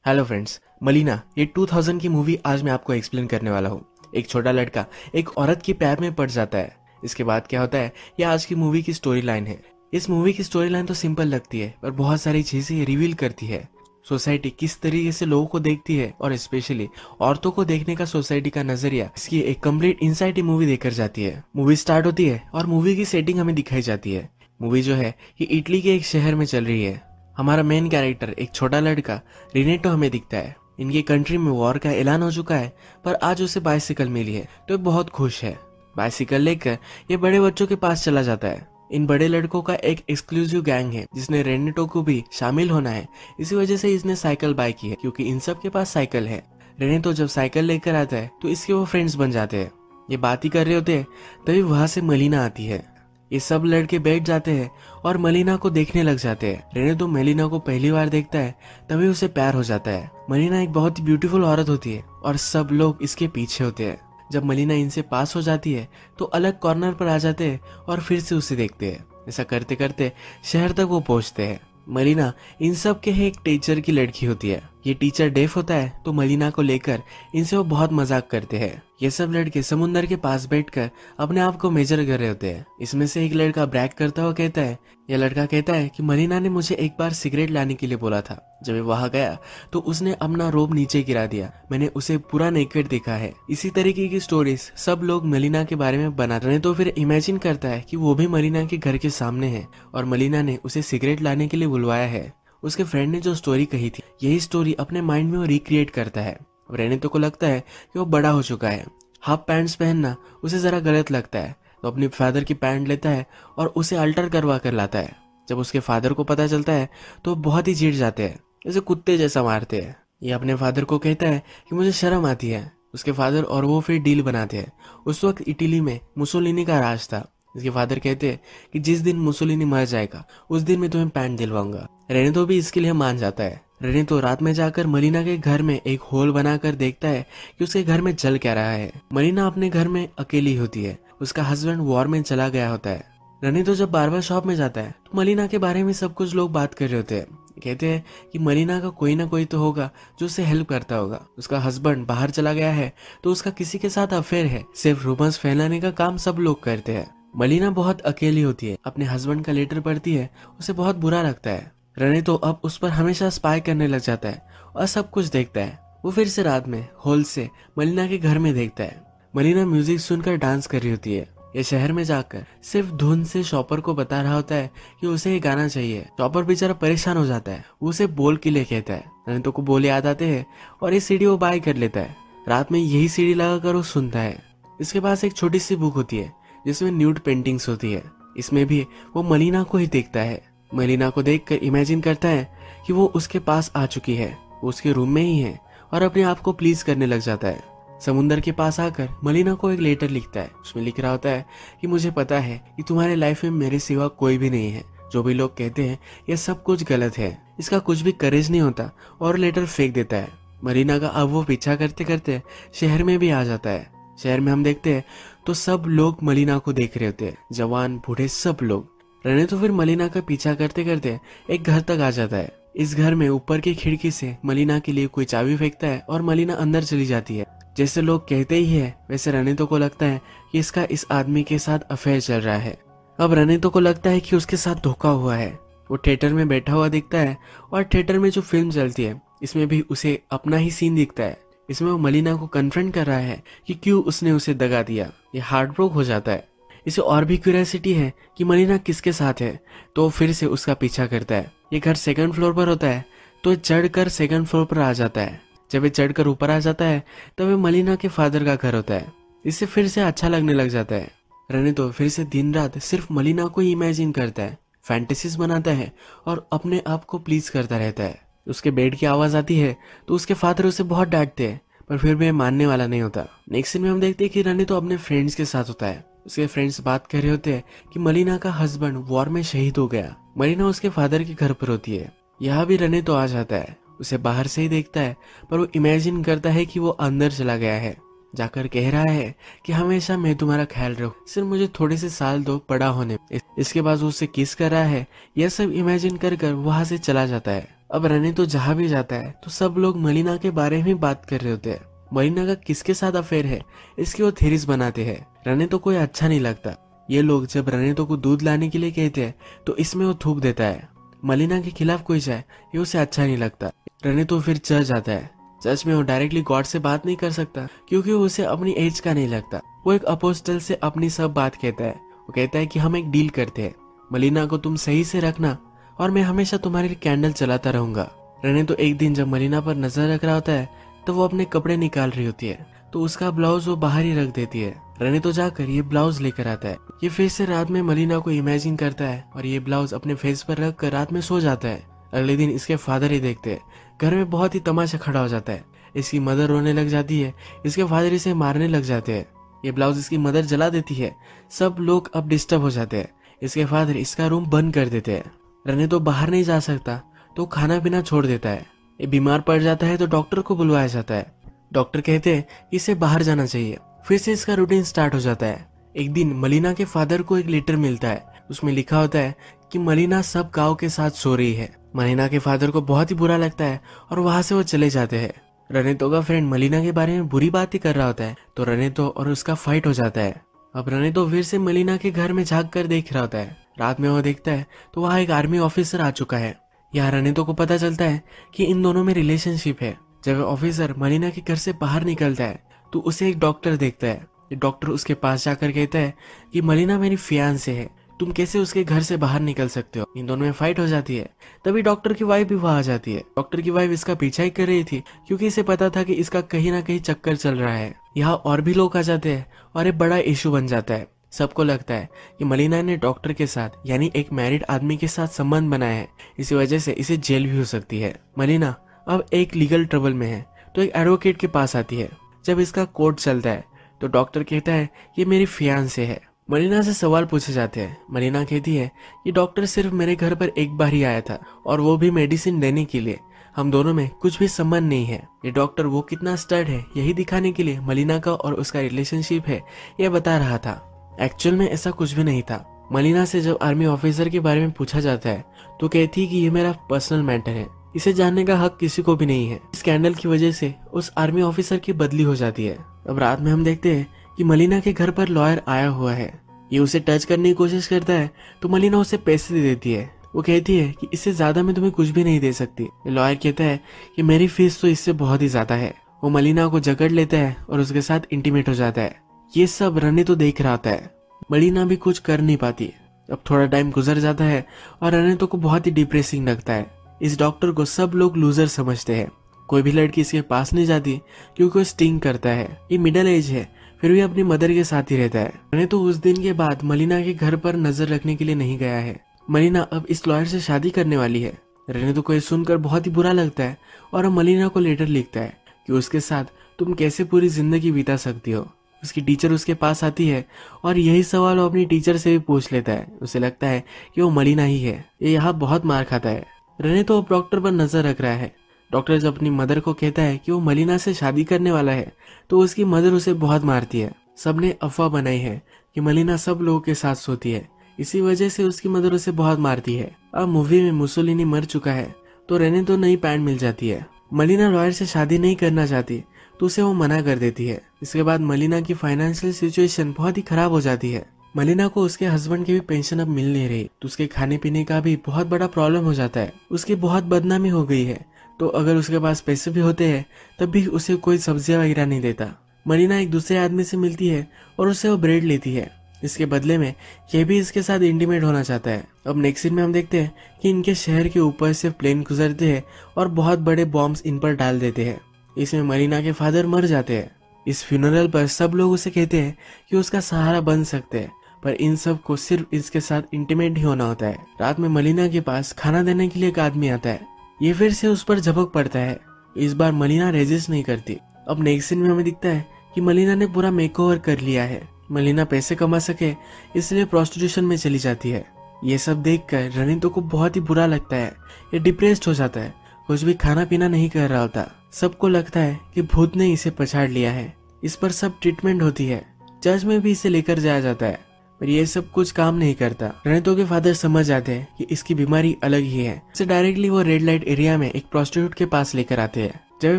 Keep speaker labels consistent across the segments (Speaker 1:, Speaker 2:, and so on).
Speaker 1: Hello friends, मलीना ये 2000 की movie आज मैं आपको एक्सप्लेन करने वाला हूँ। एक छोटा लड़का एक औरत के प्यार में पड़ जाता है। इसके बाद क्या होता है, ये आज की मूवी की स्टोरी लाइन है। इस मूवी की स्टोरी लाइन तो सिंपल लगती है, पर बहुत सारी चीजें रिवील करती है। सोसाइटी किस तरीके से लोगों को देखती है और स्पेशली औरतों को देखने का सोसाइटी का नजरिया, इसकी एक कंप्लीट इनसाइट मूवी देकर जाती है। मूवी स्टार्ट होती है और मूवी की सेटिंग हमें दिखाई जाती है। मूवी जो है ये इटली के एक शहर में चल रही है। हमारा मेन कैरेक्टर एक छोटा लड़का रिनेटो हमें दिखता है। इनकी कंट्री में वॉर का ऐलान हो चुका है, पर आज उसे बाइसिकल मिली है तो ये बहुत खुश है। बाइसिकल लेकर ये बड़े बच्चों के पास चला जाता है। इन बड़े लड़कों का एक एक्सक्लूसिव गैंग है जिसने रेनेटो को भी शामिल होना है। इसी वजह से इसने साइकिल बाय की है, क्योंकि इन सब के पास साइकिल है। रेनेटो जब साइकिल लेकर आता है तो इसके वो फ्रेंड्स बन जाते हैं। ये बात ही कर रहे होते हैं, तभी वहां से मलीना आती है। ये सब लड़के बैठ जाते हैं और मलीना को देखने लग जाते हैं। रेनेटो मलीना को पहली बार देखता है, तभी उसे प्यार हो जाता है। मलीना एक बहुत ही ब्यूटीफुल औरत होती है और सब लोग इसके पीछे होते हैं। जब मलीना इनसे पास हो जाती है तो अलग कॉर्नर पर आ जाते हैं और फिर से उसे देखते हैं। ऐसा करते करते शहर तक वो पहुंचते हैं। मलीना इन सब के एक टीचर की लड़की होती है। ये टीचर डेफ होता है, तो मलीना को लेकर इनसे वो बहुत मजाक करते हैं। ये सब लड़के समुंदर के पास बैठकर अपने आप को मेजर कर रहे होते हैं। इसमें से एक लड़का ब्रैग करता हुआ कहता है, यह लड़का कहता है कि मलीना ने मुझे एक बार सिगरेट लाने के लिए बोला था। जब मैं वहां गया तो उसने अपना रोब नीचे गिरा दिया। मैंने उसे पूरा नेकेड देखा है। इसी तरीके की स्टोरीज सब लोग मलीना के बारे में बना रहे हैं। तो फिर इमेजिन करता है कि वो भी मलीना के घर के सामने है और मलीना ने उसे सिगरेट लाने के लिए बुलवाया है। उसके फ्रेंड ने जो स्टोरी कही थी, यही स्टोरी अपने माइंड में वो रिक्रिएट करता है। रेनेटो को लगता है कि वो बड़ा हो चुका है। हाफ पैंट्स पहनना उसे जरा गलत लगता है, तो अपने फादर की पैंट लेता है और उसे अल्टर करवा कर लाता है। जब उसके फादर को पता चलता है तो बहुत ही चिढ़ जाते हैं, जैसे कुत्ते जैसा मारते हैं। ये अपने फादर को कहता है कि मुझे शर्म आती है। उसके फादर और वो फिर डील बनाते हैं। उस वक्त इटली में मुसोलिनी का राज था। इसके फादर कहते हैं कि जिस दिन मुसोलिनी मर जाएगा उस दिन मैं तुम्हें पैंट दिलवाऊंगा। रेनेटो भी इसके लिए मान जाता है। रेनेटो रात में जाकर मलीना के घर में एक होल बनाकर देखता है कि उसके घर में जल क्या रहा है। मलीना अपने घर में अकेली होती है। उसका हस्बैंड वॉर में चला गया होता है। रेनेटो जब बार्बर शॉप में जाता है तो मलीना के बारे में सब कुछ लोग बात कर रहे होते हैं। कहते हैं कि मलीना का कोई ना कोई तो होगा जो उसे हेल्प करता होगा। उसका हस्बैंड बाहर चला गया है तो उसका किसी के साथ अफेयर है। सिर्फ रूमर्स फैलाने का काम सब लोग करते हैं। मलीना बहुत अकेली होती है। अपने हस्बैंड का लेटर पढ़ती है, उसे बहुत बुरा लगता है। रेनेटो अब उस पर हमेशा स्पाई करने लग जाता है और सब कुछ देखता है। वो फिर से रात में हॉल से मलीना के घर में देखता है। मलीना म्यूजिक सुनकर डांस कर रही होती है। ये शहर में जाकर सिर्फ धुन से शॉपर को बता रहा होता है कि उसे ये गाना चाहिए। शॉपर बेचारा परेशान हो जाता है। वो उसे बोल के लिए कहता है। रेनेटो को बोल याद आते हैं और ये सीडी वो बाय कर लेता है। रात में यही सीडी लगाकर वो सुनता है। इसके पास एक छोटी सी बुक होती है जिसमें न्यूड पेंटिंग्स होती है। इसमें भी वो मलीना को ही देखता है। मलीना को देखकर इमेजिन करता है कि वो उसके पास आ चुकी है, वो उसके रूम में ही है और अपने आप को प्लीज करने लग जाता है। समुंदर के पास आकर मलीना को एक लेटर लिखता है। उसमें लिख रहा होता है कि मुझे पता है कि तुम्हारे लाइफ में मेरे सिवा कोई भी नहीं है। जो भी लोग कहते हैं ये सब कुछ गलत है। इसका कुछ भी करेज नहीं होता, और लेटर फेंक देता है। मलीना का अब वो पीछा करते करते शहर में भी आ जाता है। शहर में हम देखते हैं तो सब लोग मलीना को देख रहे होते हैं, जवान बूढ़े सब लोग। रेनेटो फिर मलीना का पीछा करते करते एक घर तक आ जाता है। इस घर में ऊपर की खिड़की से मलीना के लिए कोई चाबी फेंकता है और मलीना अंदर चली जाती है। जैसे लोग कहते ही है, वैसे रेनेटो को लगता है कि इसका इस आदमी के साथ अफेयर चल रहा है। अब रेनेटो को लगता है कि उसके साथ धोखा हुआ है। वो थिएटर में बैठा हुआ दिखता है और थिएटर में जो फिल्म चलती है इसमें भी उसे अपना ही सीन दिखता है। इसमें वो मलीना को कन्फ्रंट कर रहा है कि क्यों उसने उसे दगा दिया। ये हार्ट ब्रोक हो जाता है। इसे और भी क्यूरियोसिटी है कि मलीना किसके साथ है, तो फिर से उसका पीछा करता है। ये घर सेकंड फ्लोर पर होता है, तो चढ़कर सेकंड फ्लोर पर आ जाता है। जब ये चढ़कर ऊपर आ जाता है तब ये मलीना के फादर का घर होता है। इससे फिर से अच्छा लगने लग जाता है। रेनेटो फिर से दिन रात सिर्फ मलीना को ही इमेजिन करता है, फैंटेसीज बनाता है और अपने आप को प्लीज करता रहता है। उसके बेड की आवाज आती है तो उसके फादर उसे बहुत डांटते हैं, पर फिर भी मानने वाला नहीं होता। नेक्स्ट सीन में हम देखते हैं कि रेनेटो अपने फ्रेंड्स के साथ होता है। उसके फ्रेंड्स बात कर रहे होते हैं कि मलीना का हस्बैंड वॉर में शहीद हो गया। मलीना उसके फादर के घर पर होती है। यहाँ भी रेनेटो आ जाता है। उसे बाहर से ही देखता है, पर वो इमेजिन करता है कि वो अंदर चला गया है। जाकर कह रहा है कि हमेशा मैं तुम्हारा ख्याल रखूं, सिर्फ मुझे थोड़े से साल दो बड़ा होने। इसके बाद वो उससे किस कर रहा है। यह सब इमेजिन कर वहां से चला जाता है। अब रने तो जहाँ भी जाता है तो सब लोग मलिना के बारे में बात कर रहे होते हैं। मलिना का किसके साथ अफेयर है इसकी वो थेरीज बनाते हैं। रने तो कोई अच्छा नहीं लगता। ये लोग जब रने तो को दूध लाने के लिए कहते हैं तो इसमें वो थूक देता है। मलिना के खिलाफ कोई जाए ये उसे अच्छा नहीं लगता। रने तो फिर चर्च जाता है। चर्च में वो डायरेक्टली गॉड से बात नहीं कर सकता क्योंकि उसे अपनी एज का नहीं लगता। वो एक अपोस्टल से अपनी सब बात कहता है। वो कहता है कि हम एक डील करते हैं, मलिना को तुम सही से रखना और मैं हमेशा तुम्हारे लिए कैंडल चलाता रहूंगा। रने तो एक दिन जब मलिना पर नजर रख रहा होता है तो वो अपने कपड़े निकाल रही होती है तो उसका ब्लाउज वो बाहर ही रख देती है। रने तो जाकर ये ब्लाउज लेकर आता है। ये फिर से रात में मलिना को इमेजिन करता है और ये ब्लाउज अपने फेस पर रख कर रात में सो जाता है। अगले दिन इसके फादर ही देखते हैं। घर में बहुत ही तमाशा खड़ा हो जाता है। इसकी मदर रोने लग जाती है। इसके फादर इसे मारने लग जाते हैं। ये ब्लाउज इसकी मदर जला देती है। सब लोग अब डिस्टर्ब हो जाते हैं। इसके फादर इसका रूम बंद कर देते हैं। रने तो बाहर नहीं जा सकता तो खाना पीना छोड़ देता है। ये बीमार पड़ जाता है तो डॉक्टर को बुलवाया जाता है। डॉक्टर कहते हैं कि इसे बाहर जाना चाहिए। फिर से इसका रूटीन स्टार्ट हो जाता है। एक दिन मलिना के फादर को एक लेटर मिलता है। उसमें लिखा होता है कि मलिना सब गाँव के साथ सो रही है। मलिना के फादर को बहुत ही बुरा लगता है और वहां से वो चले जाते हैं। रनेतो का फ्रेंड मलिना के बारे में बुरी बात ही कर रहा होता है तो रनेतो और उसका फाइट हो जाता है। अब रनेतो फिर से मलिना के घर में झांक कर देख रहा होता है। रात में वो देखता है तो वहाँ एक आर्मी ऑफिसर आ चुका है। यहाँ रनेतो को पता चलता है कि इन दोनों में रिलेशनशिप है। जब ऑफिसर मलिना के घर से बाहर निकलता है तो उसे एक डॉक्टर देखता है। डॉक्टर उसके पास जाकर कहता है कि मलिना मेरी फियांसे है, तुम कैसे उसके घर से बाहर निकल सकते हो। इन दोनों में फाइट हो जाती है। तभी डॉक्टर की वाइफ भी वहां आ जाती है। डॉक्टर की वाइफ इसका पीछा ही कर रही थी क्योंकि इसे पता था कि इसका कहीं ना कहीं चक्कर चल रहा है। यहाँ और भी लोग आ जाते हैं और एक बड़ा इशू बन जाता है। सबको लगता है कि मलिना ने डॉक्टर के साथ यानी एक मैरिड आदमी के साथ संबंध बनाया है। इसी वजह से इसे जेल भी हो सकती है। मलिना अब एक लीगल ट्रबल में है तो एक एडवोकेट के पास आती है। जब इसका कोर्ट चलता है तो डॉक्टर कहता है ये मेरी फियांसे है। मलिना से सवाल पूछे जाते हैं। मलिना कहती है कि डॉक्टर सिर्फ मेरे घर पर एक बार ही आया था और वो भी मेडिसिन देने के लिए। हम दोनों में कुछ भी संबंध नहीं है। ये डॉक्टर वो कितना स्टड है यही दिखाने के लिए मलिना का और उसका रिलेशनशिप है ये बता रहा था। एक्चुअल में ऐसा कुछ भी नहीं था। मलिना से जब आर्मी ऑफिसर के बारे में पूछा जाता है तो कहती है कि ये मेरा पर्सनल मैटर है, इसे जानने का हक किसी को भी नहीं है। स्कैंडल की वजह से उस आर्मी ऑफिसर की बदली हो जाती है। अब रात में हम देखते हैं कि मलिना के घर पर लॉयर आया हुआ है। ये उसे टच करने की कोशिश करता है तो मलिना उसे पैसे दे देती है। वो कहती है कि इससे ज्यादा मैं तुम्हें कुछ भी नहीं दे सकती। लॉयर कहता है कि मेरी फीस तो इससे बहुत ही ज्यादा है। वो मलिना को जकड़ लेता है और उसके साथ इंटीमेट हो जाता है। ये सब रने तो देख रहा होता है। मलिना भी कुछ कर नहीं पाती। अब थोड़ा टाइम गुजर जाता है और रनेतो को बहुत ही डिप्रेसिंग लगता है। इस डॉक्टर को सब लोग लूजर समझते हैं। कोई भी लड़की इसके पास नहीं जाती क्योंकि वो स्टिंग करता है। ये मिडिल एज है फिर भी अपनी मदर के साथ ही रहता है। रनेतो उस दिन के बाद मलिना के घर पर नजर रखने के लिए नहीं गया है। मलिना अब इस लॉयर से शादी करने वाली है। रनेतो को ये सुनकर बहुत ही बुरा लगता है और मलिना को लेटर लिखता है कि उसके साथ तुम कैसे पूरी जिंदगी बिता सकती हो। उसकी टीचर उसके पास आती है और यही सवाल वो अपनी टीचर से भी पूछ लेता है। उसे लगता है कि वो मलिना ही है। ये यहाँ बहुत मार खाता है। रनेतो अब डॉक्टर पर नजर रख रहा है। डॉक्टर जब अपनी मदर को कहता है कि वो मलिना से शादी करने वाला है तो उसकी मदर उसे बहुत मारती है। सबने अफवाह बनाई है कि मलिना सब लोगों के साथ सोती है, इसी वजह से उसकी मदर उसे बहुत मारती है। अब मूवी में मुसोलिनी मर चुका है तो रनेतो नई पैंट मिल जाती है। मलिना लॉयर से शादी नहीं करना चाहती तो उसे वो मना कर देती है। इसके बाद मलिना की फाइनेंशियल सिचुएशन बहुत ही खराब हो जाती है। मलिना को उसके हस्बैंड की भी पेंशन अब मिल नहीं रही तो उसके खाने पीने का भी बहुत बड़ा प्रॉब्लम हो जाता है। उसकी बहुत बदनामी हो गई है तो अगर उसके पास पैसे भी होते हैं तब भी उसे कोई सब्जियां वगैरह नहीं देता। मलिना एक दूसरे आदमी से मिलती है और उससे वो ब्रेड लेती है। इसके बदले में यह भी इसके साथ इंटीमेट होना चाहता है। अब नेक्स्ट सीन में हम देखते हैं कि इनके शहर के ऊपर से प्लेन गुजरते हैं और बहुत बड़े बॉम्ब्स इन पर डाल देते हैं। इसमें मलिना के फादर मर जाते हैं। इस फ्यूनरल पर सब लोग उसे कहते हैं कि उसका सहारा बन सकते हैं पर इन सब को सिर्फ इसके साथ इंटीमेट ही होना होता है। रात में मलिना के पास खाना देने के लिए एक आदमी आता है। ये फिर से उस पर झपक पड़ता है। इस बार मलिना रेजिस्ट नहीं करती। अब नेक्स्ट सीन में हमें दिखता है कि मलिना ने पूरा मेकओवर कर लिया है। मलिना पैसे कमा सके इसलिए प्रोस्टिट्यूशन में चली जाती है। ये सब देखकर रनितो को बहुत ही बुरा लगता है। ये डिप्रेस्ड हो जाता है, कुछ भी खाना पीना नहीं कर रहा होता। सबको लगता है कि भूत ने इसे पछाड़ लिया है। इस पर सब ट्रीटमेंट होती है। चर्च में भी इसे लेकर जाया जाता है। पर ये सब कुछ काम नहीं करता। रनितो के फादर समझ जाते हैं कि इसकी बीमारी अलग ही है। इसे डायरेक्टली वो रेड लाइट एरिया में एक प्रोस्टिट्यूट के पास लेकर आते हैं। जब ये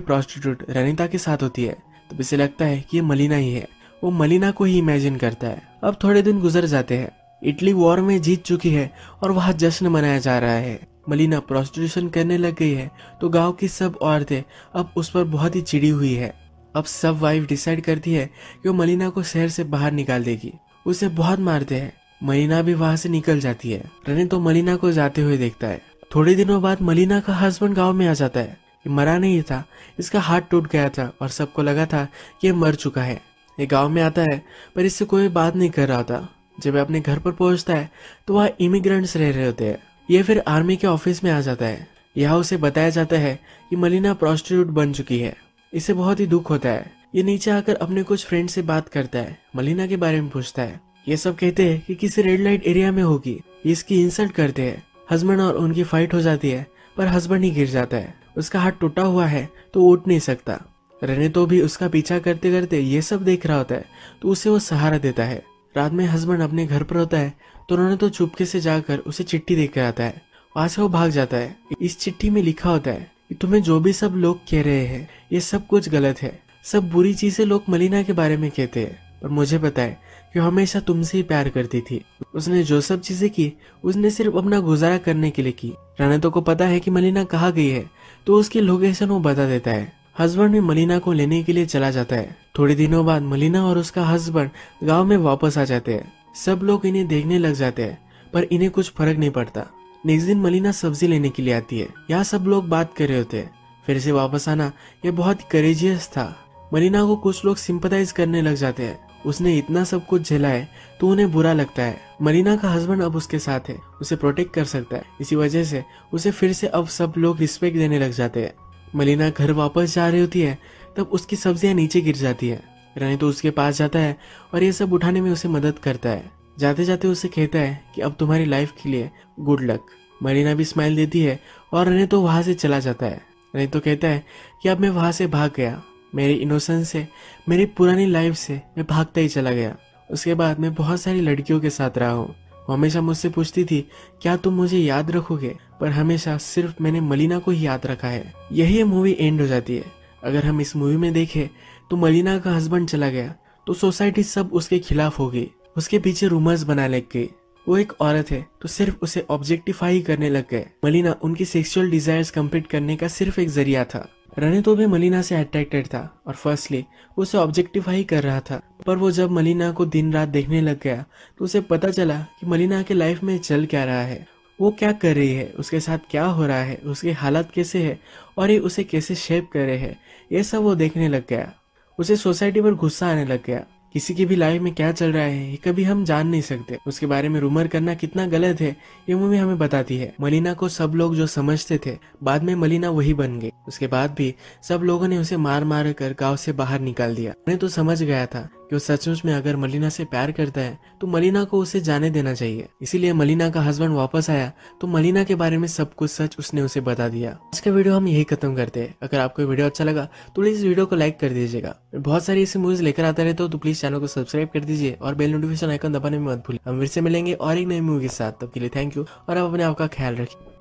Speaker 1: प्रोस्टिट्यूट रनिता के साथ होती है तो इसे लगता है कि ये मलिना ही है। वो मलिना को ही इमेजिन करता है। अब थोड़े दिन गुजर जाते हैं। इटली वॉर में जीत चुकी है और वहाँ जश्न मनाया जा रहा है। मलिना प्रोस्टिट्यूशन करने लग गई है तो गांव की सब औरतें अब उस पर बहुत ही चिड़ी हुई है। अब सब वाइफ डिसाइड करती है कि वो मलिना को शहर से बाहर निकाल देगी। उसे बहुत मारते हैं। मलिना भी वहां से निकल जाती है। रनी तो मलिना को जाते हुए देखता है। थोड़े दिनों बाद मलिना का हस्बैंड गांव में आ जाता है। ये मरा नहीं था, इसका हाथ टूट गया था और सबको लगा था कि ये मर चुका है। ये गांव में आता है पर इससे कोई बात नहीं कर रहा था। जब वह अपने घर पर पहुंचता है तो वहाँ इमिग्रेंट्स रह रहे होते हैं। ये फिर आर्मी के ऑफिस में आ जाता है। यहाँ उसे बताया जाता है कि मलिना प्रोस्टिट्यूट बन चुकी है। इसे बहुत ही दुख होता है। ये नीचे आकर अपने कुछ फ्रेंड से बात करता है, मलिना के बारे में पूछता है। ये सब कहते हैं कि किसी रेड लाइट एरिया में होगी। ये इसकी इंसल्ट करते हैं। हस्बैंड और उनकी फाइट हो जाती है पर हस्बैंड ही गिर जाता है। उसका हाथ टूटा हुआ है तो उठ नहीं सकता। रने तो भी उसका पीछा करते करते ये सब देख रहा होता है तो उसे वो सहारा देता है। रात में हस्बैंड अपने घर पर होता है तो उन्होंने तो चुपके से जाकर उसे चिट्ठी देकर आता है। वहां से वो भाग जाता है। इस चिट्ठी में लिखा होता है कि तुम्हें जो भी सब लोग कह रहे हैं ये सब कुछ गलत है। सब बुरी चीजें लोग मलिना के बारे में कहते हैं पर मुझे पता है कि हमेशा तुमसे ही प्यार करती थी। उसने जो सब चीजें की उसने सिर्फ अपना गुजारा करने के लिए की। रानेतो को पता है कि मलिना कहाँ गई है तो उसकी लोकेशन वो बता देता है। हस्बैंड भी मलिना को लेने के लिए चला जाता है। थोड़े दिनों बाद मलिना और उसका हस्बैंड गांव में वापस आ जाते हैं। सब लोग इन्हें देखने लग जाते हैं पर इन्हें कुछ फर्क नहीं पड़ता। नेक्स्ट दिन मलिना सब्जी लेने के लिए आती है। यहाँ सब लोग बात कर रहे होते हैं। फिर से वापस आना यह बहुत करेजियस था। मलिना को कुछ लोग सिंपथाइज करने लग जाते हैं। उसने इतना सब कुछ झेला है तो उन्हें बुरा लगता है। मलिना का हस्बैंड अब उसके साथ है, उसे प्रोटेक्ट कर सकता है। इसी वजह से उसे फिर से अब सब लोग रिस्पेक्ट देने लग जाते हैं। मलिना घर वापस जा रही होती है तब उसकी सब्जियां नीचे गिर जाती है। रनी तो उसके पास जाता है और ये सब उठाने में उसे मदद करता है। जाते जाते उसे कहता है कि अब तुम्हारी लाइफ के लिए गुड लक। मलिना भी स्माइल देती है और रनी तो वहां से चला जाता है। रनी तो कहता है कि अब मैं वहां से भाग गया। मेरी इनोसेंस से, मेरी पुरानी लाइफ से मैं भागता ही चला गया। उसके बाद मैं बहुत सारी लड़कियों के साथ रहा हूँ। वो हमेशा मुझसे पूछती थी क्या तुम मुझे याद रखोगे, पर हमेशा सिर्फ मैंने मलिना को ही याद रखा है। यही ये मूवी एंड हो जाती है। अगर हम इस मूवी में देखें तो मलिना का हस्बैंड चला गया तो सोसाइटी सब उसके खिलाफ हो गई। उसके पीछे रूमर्स बनाने लग गई। वो एक औरत है तो सिर्फ उसे ऑब्जेक्टिफाई करने लग गए। मलिना उनकी सेक्सुअल डिजायर्स कंप्लीट करने का सिर्फ एक जरिया था। रनी तो भी मलिना से अट्रैक्टेड था और फर्स्टली उसे ऑब्जेक्टिफाई कर रहा था। पर वो जब मलिना को दिन रात देखने लग गया तो उसे पता चला कि मलिना के लाइफ में चल क्या रहा है, वो क्या कर रही है, उसके साथ क्या हो रहा है, उसके हालात कैसे है और ये उसे कैसे शेप कर रहे हैं। ये सब वो देखने लग गया। उसे सोसाइटी पर गुस्सा आने लग गया। किसी की भी लाइफ में क्या चल रहा है ये कभी हम जान नहीं सकते। उसके बारे में रूमर करना कितना गलत है ये मूवी हमें बताती है। मलिना को सब लोग जो समझते थे बाद में मलिना वही बन गई। उसके बाद भी सब लोगों ने उसे मार मार कर गांव से बाहर निकाल दिया। मैं तो समझ गया था कि वो सचमुच में अगर मलिना से प्यार करता है तो मलिना को उसे जाने देना चाहिए। इसीलिए मलिना का हस्बैंड वापस आया तो मलिना के बारे में सब कुछ सच उसने उसे बता दिया। आज का वीडियो हम यही खत्म करते हैं। अगर आपको वीडियो अच्छा लगा तो प्लीज वीडियो को लाइक कर दीजिएगा। बहुत सारी ऐसी मूवीज लेकर आता रहता हूं तो प्लीज चैनल को सब्सक्राइब कर दीजिए और बेल नोटिफिकेशन आइकन दबाने में मत भूलिए। हम फिर से मिलेंगे और एक नई मूवी के साथ। तब के लिए थैंक यू और आप अपने आप का ख्याल रखिए।